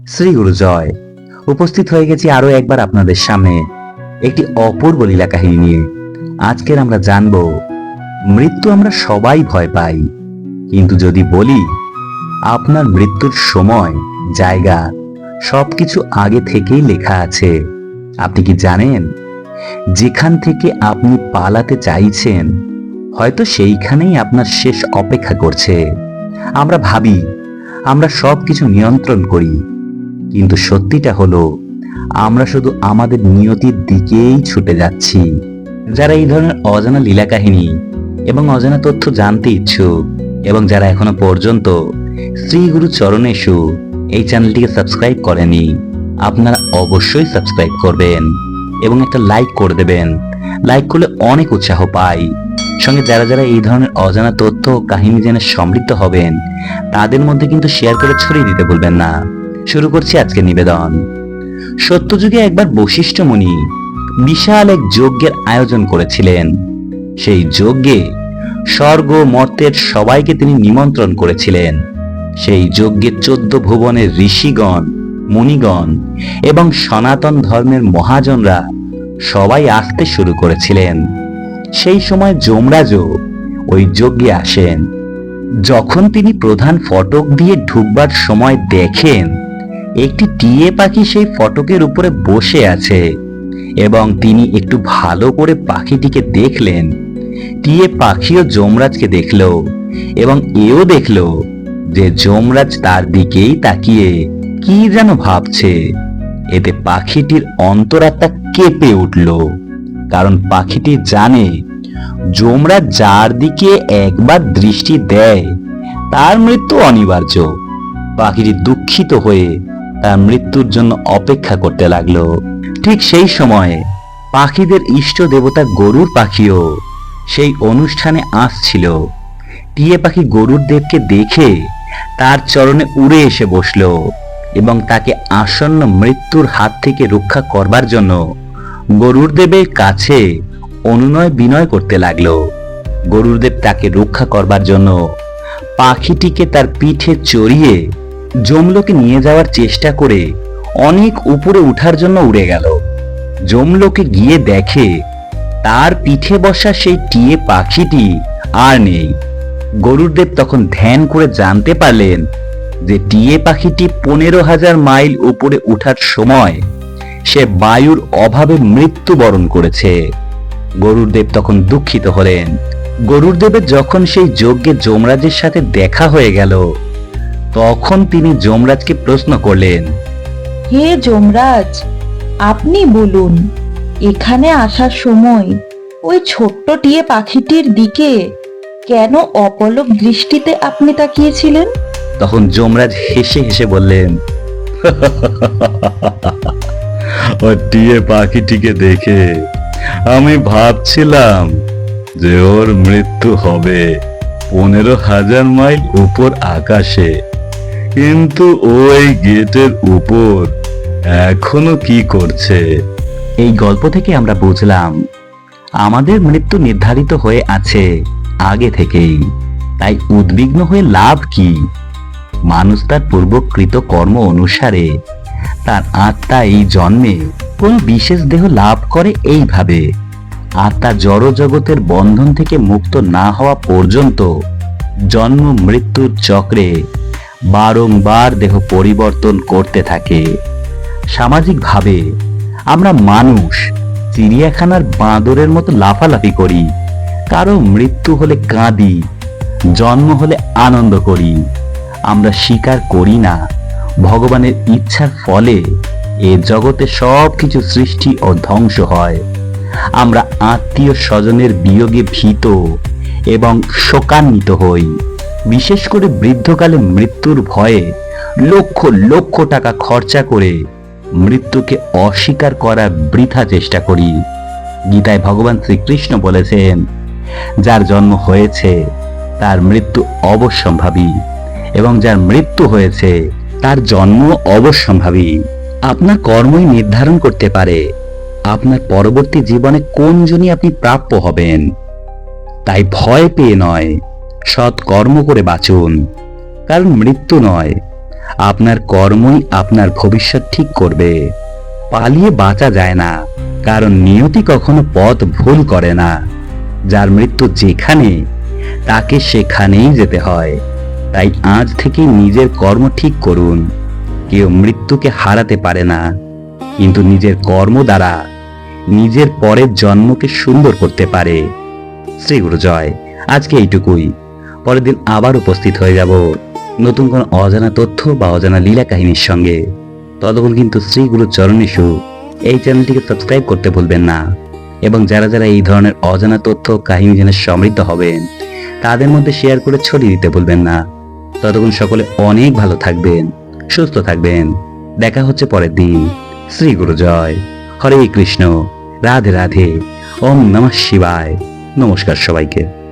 শ্রী গুরু জয়। উপস্থিত হয়ে গেছি আরো একবার আপনাদের সামনে একটি অপূর্ব লীলা কাহিনী নিয়ে। আজকের আমরা জানব, মৃত্যু আমরা সবাই ভয় পাই, কিন্তু যদি বলি আপনার মৃত্যুর সময়, জায়গা সবকিছু আগে থেকেই লেখা আছে। আপনি কি জানেন, যেখান থেকে আপনি পালাতে চাইছেন হয়তো সেইখানেই আপনার শেষ অপেক্ষা করছে। আমরা ভাবি আমরা সবকিছু নিয়ন্ত্রণ করি, কিন্তু সত্যিটা হলো আমরা শুধু আমাদের নিয়তির দিকেই ছুটে যাচ্ছি। যারা এই ধরনের অজানা লীলা কাহিনী এবং অজানা তথ্য জানতে ইচ্ছুক, এবং যারা এখনো পর্যন্ত শ্রী গুরু চরণেষু এই চ্যানেলটিকে সাবস্ক্রাইব করেনি, আপনারা অবশ্যই সাবস্ক্রাইব করবেন এবং একটা লাইক করে দেবেন। লাইক করলে অনেক উৎসাহ পাই। সঙ্গে যারা যারা এই ধরনের অজানা তথ্য কাহিনী জেনে সমৃদ্ধ হবেন, তাদের মধ্যে কিন্তু শেয়ার করে ছড়িয়ে দিতে ভুলবেন না। শুরু করছি আজকের নিবেদন। সত্যযুগে একবার বশিষ্ঠ মুনি বিশাল এক যজ্ঞের আয়োজন করেছিলেন। সেই যজ্ঞে স্বর্গ মর্তের সবাইকে তিনি নিমন্ত্রণ করেছিলেন। সেই যজ্ঞে 14 ভুবনের ঋষিগণ, মুনিগণ এবং সনাতন ধর্মের মহাজনরা সবাই আসতে শুরু করেছিলেন। সেই সময় যমরাজও ওই যজ্ঞে আসেন। যখন তিনি প্রধান ফটক দিয়ে ঢুকবার সময় দেখেন একটি টিয়ে পাখি সেই ফটকের উপরে বসে আছে, এবং তিনি একটু ভালো করে পাখিটিকে দেখলেন। টিয়ে পাখিও যমরাজকে দেখল, এবং এও দেখল যে যমরাজ তার দিকেই তাকিয়ে কি যেন ভাবছে। এতে পাখিটির অন্তরাত্মা কেঁপে উঠল, কারণ পাখিটি জানে যমরাজ যার দিকে একবার দৃষ্টি দেয় তার মৃত্যু অনিবার্য। পাখিটি দুঃখিত হয়ে তার মৃত্যুর জন্য অপেক্ষা করতে লাগলো। ঠিক সেই সময়ে পাখিদের ইষ্ট দেবতা গরুর পাখিও সেই অনুষ্ঠানে আসছিল। টিয়ে পাখি গরুর দেবকে দেখে তার চরণে উড়ে এসে বসলো, এবং তাকে আসন্ন মৃত্যুর হাত থেকে রক্ষা করবার জন্য গরুর দেবের কাছে অনুনয় বিনয় করতে লাগলো। গরুর দেব তাকে রক্ষা করবার জন্য পাখিটিকে তার পিঠে চড়িয়ে যমলোকে নিয়ে যাওয়ার চেষ্টা করে অনেক উপরে উঠার জন্য উড়ে গেল। যমলোকে গিয়ে দেখে তার পিঠে বসা সেই টিয়ে পাখিটি আর নেই। গরুরদেব তখন ধ্যান করে জানতে পারলেন যে টিয়ে পাখিটি 15,000 মাইল উপরে উঠার সময় সে বায়ুর অভাবে মৃত্যুবরণ করেছে। গরুরদেব তখন দুঃখিত হলেন। গরুরদেবের যখন সেই যজ্ঞে যমরাজের সাথে দেখা হয়ে গেল, তখন তিনি যমরাজকে প্রশ্ন করলেন, হে যমরাজ, আপনি বলুন, এখানে আসার সময় ওই ছোট্ট টিয়ে পাখিটির দিকে কেন অপলক দৃষ্টিতে আপনি তাকিয়েছিলেন? তখন যমরাজ হেসে হেসে বললেন, ওই টিয়ে পাখিটিকে দেখে আমি ভাবছিলাম যে ওর মৃত্যু হবে 15,000 মাইল উপর আকাশে, কিন্তু ওই গেটের উপর এখনো কি করছে। এই গল্প থেকে আমরা বুঝলাম আমাদের মৃত্যু নির্ধারিত হয়ে আছে আগে থেকেই, তাই উদ্বিগ্ন হয়ে লাভ কি। মানুষ তার পূর্বকৃত কর্ম অনুসারে তার আত্মা এই জন্মে কোনো বিশেষ দেহ লাভ করে। এইভাবে আত্মা জড় জগতের বন্ধন থেকে মুক্ত না হওয়া পর্যন্ত জন্ম মৃত্যুর চক্রে বারংবার দেহ পরিবর্তন করতে থাকে। সামাজিকভাবে আমরা মানুষ চিড়িয়াখানার বাঁদরের মতো লাফালাফি করি। কারো মৃত্যু হলে কাঁদি, জন্ম হলে আনন্দ করি। আমরা স্বীকার করি না ভগবানের ইচ্ছার ফলে এ জগতে সবকিছু সৃষ্টি ও ধ্বংস হয়। আমরা আত্মীয় স্বজনের বিয়োগে ভীত এবং শোকান্বিত হই। বিশেষ করে বৃদ্ধকালে মৃত্যুর ভয়ে লক্ষ লক্ষ টাকা খরচা করে মৃত্যুকে অস্বীকার করার বৃথা চেষ্টা করি। গীতায় ভগবান শ্রীকৃষ্ণ বলেছেন, যার জন্ম হয়েছে তার মৃত্যু অবশ্যম্ভাবী, এবং যার মৃত্যু হয়েছে তার জন্ম অবশ্যম্ভাবী। আপনার কর্মই নির্ধারণ করতে পারে আপনার পরবর্তী জীবনে কোন জনই আপনি প্রাপ্য হবেন। তাই ভয় পেয়ে নয়, সৎ কর্ম করে বাঁচুন। কারণ মৃত্যু নয়, আপনার কর্মই আপনার ভবিষ্যৎ ঠিক করবে। পালিয়ে বাঁচা যায় না, কারণ নিয়তি কখনো পথ ভুল করে না। যার মৃত্যু যেখানে, তাকে সেখানেই যেতে হয়। তাই আজ থেকে নিজের কর্ম ঠিক করুন। কেউ মৃত্যুকে হারাতে পারে না, কিন্তু নিজের কর্ম দ্বারা নিজের পরের জন্মকে সুন্দর করতে পারে। শ্রী গুরু জয়। আজকে এইটুকুই। পরের দিন আবার উপস্থিত হয়ে যাব নতুন কোন অজানা তথ্য বা অজানা লীলা কাহিনীর সঙ্গে। ততক্ষণ কিন্তু শ্রী গুরু চরণেষু এই চ্যানেলটিকে সাবস্ক্রাইব করতে ভুলবেন না। এবং যারা যারা এই ধরনের অজানা তথ্য কাহিনী জেনে সমৃদ্ধ হবেন, তাদের মধ্যে শেয়ার করে ছড়িয়ে দিতে ভুলবেন না। ততক্ষণ সকলে অনেক ভালো থাকবেন, সুস্থ থাকবেন। দেখা হচ্ছে পরের দিন। শ্রী গুরু জয়। হরে কৃষ্ণ। রাধে রাধে। ওম নমঃ শিবায়। নমস্কার সবাইকে।